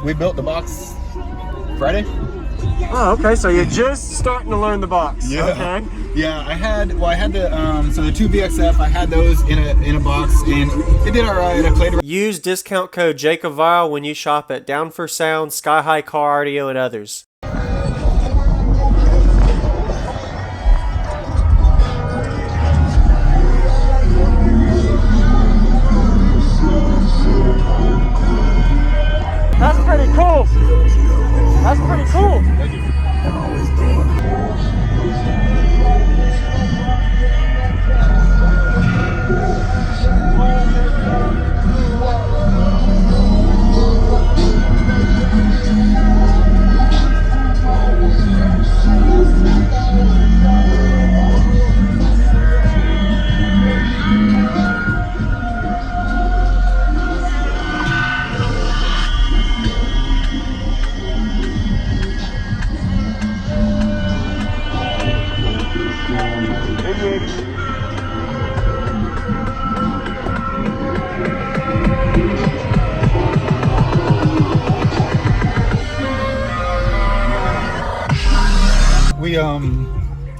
We built the box Friday. Oh, okay. So you're just starting to learn the box. Yeah. Okay. Yeah, I had the so the two VXF. I had those in a box, and it did all right. I played around. Use discount code JACOBVILE when you shop at Down for Sound, Sky High Car Audio, and others. That's pretty cool. That's pretty cool. Thank you.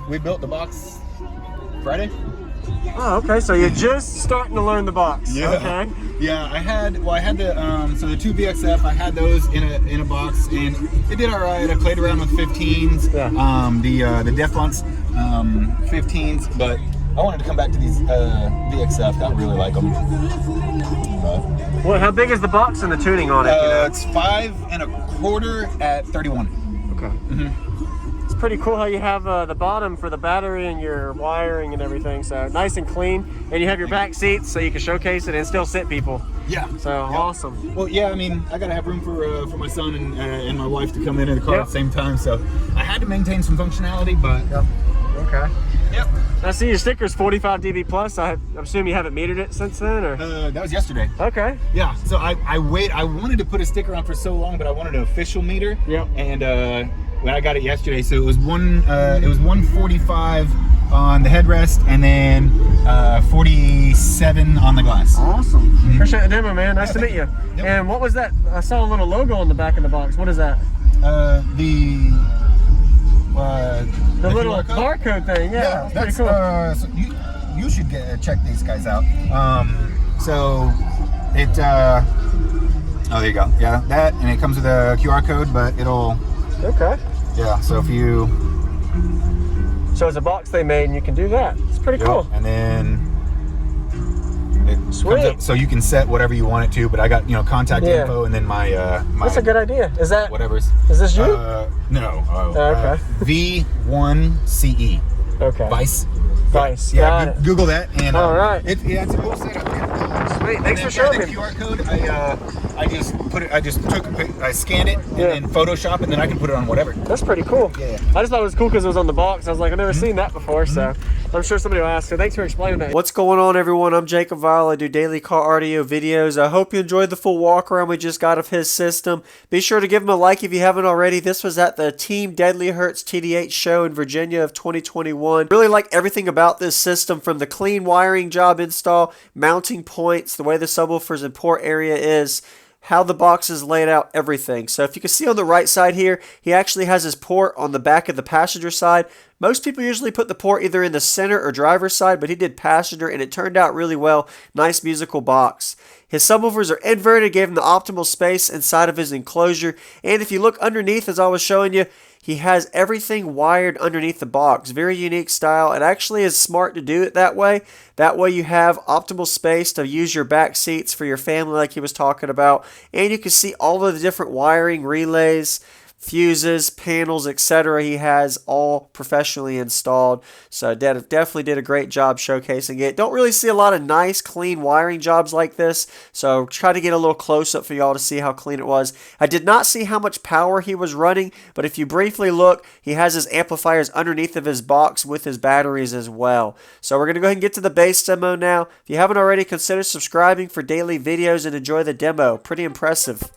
We built the box Friday. Oh, okay. So you're just starting to learn the box. Yeah. Okay. Yeah, I had the so the two VXF. I had those in a box, and it did all right. I played around with 15s, the Deflons 15s, but I wanted to come back to these VXF. I really like them. Well, how big is the box and the tuning on it? It's 5 1/4 at 31. Okay. Mm-hmm. It's pretty cool how you have the bottom for the battery and your wiring and everything. So nice and clean, and you have your back seats so you can showcase it and still sit people. Yeah. So awesome. Well, yeah. I mean, I gotta have room for my son and my wife to come in the car at the same time. So I had to maintain some functionality, but. Yep. Okay. Yep. I see your sticker's 45 dB plus. I assume you haven't metered it since then, or? That was yesterday. Okay. Yeah. So I wanted to put a sticker on for so long, but I wanted an official meter. Yep. And when I got it yesterday, so it was 145 on the headrest, and then 47 on the glass. Awesome. Mm-hmm. Appreciate the demo, man. Nice to meet you. Yep. And what was that? I saw a little logo on the back of the box. What is that? The little barcode thing. Yeah, that's pretty cool. So you should check these guys out. So it oh, there you go. Yeah, that, and it comes with a QR code, but it'll. Okay. Yeah. So if you. So it's a box they made, and you can do that. It's pretty cool. And then. Sweet. Up, so you can set whatever you want it to, but I got contact info, and then my That's a good idea. Is that whatever's? Is this you? No. Okay. V1CE. Okay. Vice. Yeah. Google that, and all right. It's a cool setup. Sweet. Thanks for showing me. The QR code. I scanned it, and then Photoshop, and then I can put it on whatever. That's pretty cool. Yeah. I just thought it was cool because it was on the box. I was like, I've never seen that before, so I'm sure somebody will ask. So thanks for explaining that. What's going on, everyone? I'm Jacob Vile. I do daily car audio videos. I hope you enjoyed the full walk around we just got of his system. Be sure to give him a like if you haven't already. This was at the Team Deadly Hertz TDH show in Virginia of 2021. Really like everything about this system, from the clean wiring job install, mounting points, the way the subwoofers and port area is, how the box is laid out, everything. So if you can see on the right side here, he actually has his port on the back of the passenger side. Most people usually put the port either in the center or driver's side, but he did passenger, and it turned out really well. Nice musical box. His subwoofers are inverted, gave him the optimal space inside of his enclosure. And if you look underneath, as I was showing you, he has everything wired underneath the box. Very unique style. It actually is smart to do it that way. That way you have optimal space to use your back seats for your family like he was talking about. And you can see all of the different wiring, relays, fuses, panels, etc. He has all professionally installed. So definitely did a great job showcasing it. Don't really see a lot of nice, clean wiring jobs like this. So try to get a little close up for y'all to see how clean it was. I did not see how much power he was running, but if you briefly look, he has his amplifiers underneath of his box with his batteries as well. So we're going to go ahead and get to the base demo now. If you haven't already, consider subscribing for daily videos and enjoy the demo. Pretty impressive.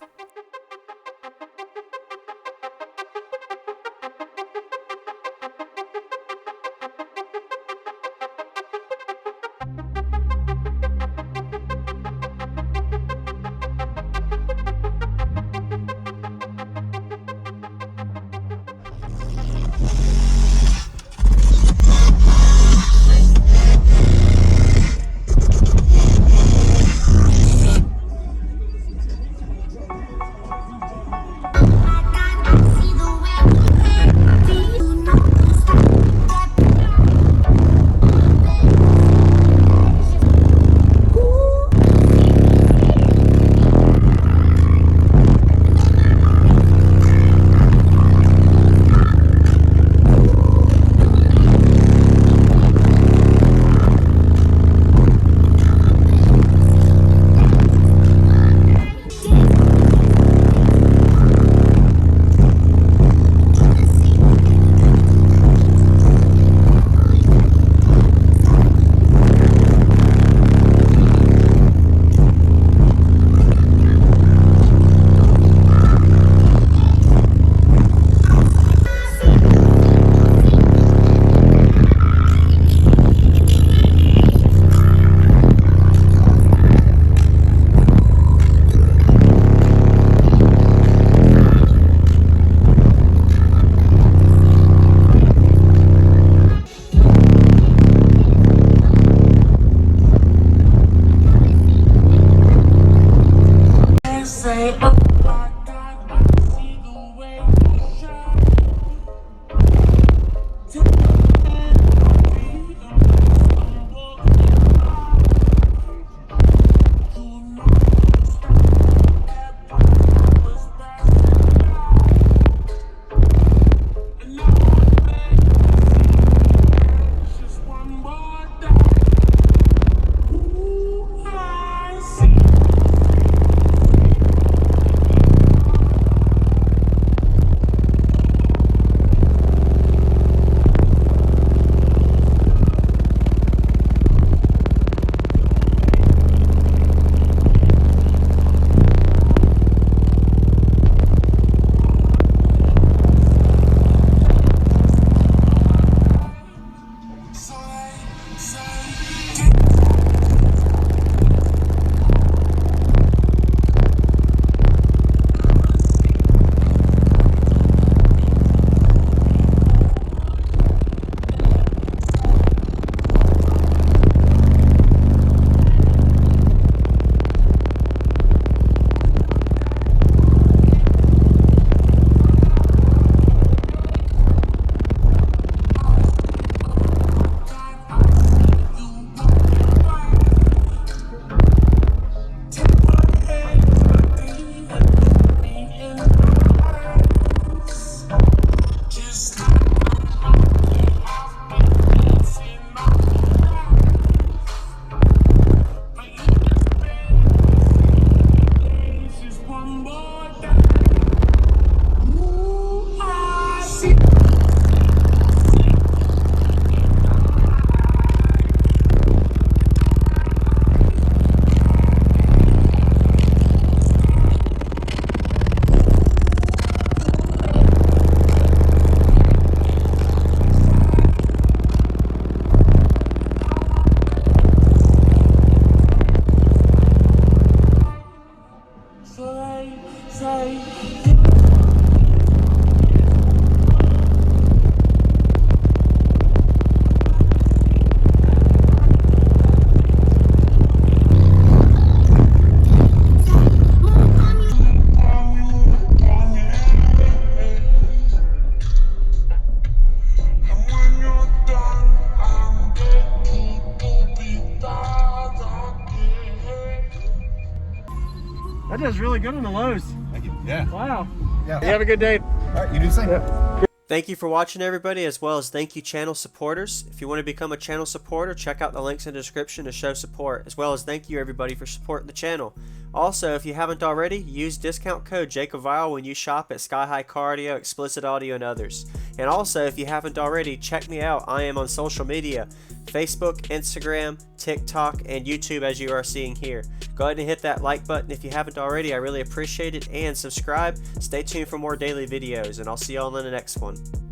That does really good on the lows. Thank you. Yeah. Wow. Yeah. You have a good day. All right, you do the same. Thank you for watching, everybody, as well as thank you channel supporters. If you want to become a channel supporter, check out the links in the description to show support, as well as thank you everybody for supporting the channel. Also, if you haven't already, use discount code JACOBVILE when you shop at Sky High Car Audio, Explicit Audio, and others. And also, if you haven't already, check me out. I am on social media, Facebook, Instagram, TikTok, and YouTube, as you are seeing here. Go ahead and hit that like button if you haven't already. I really appreciate it. And subscribe. Stay tuned for more daily videos, and I'll see you all in the next one.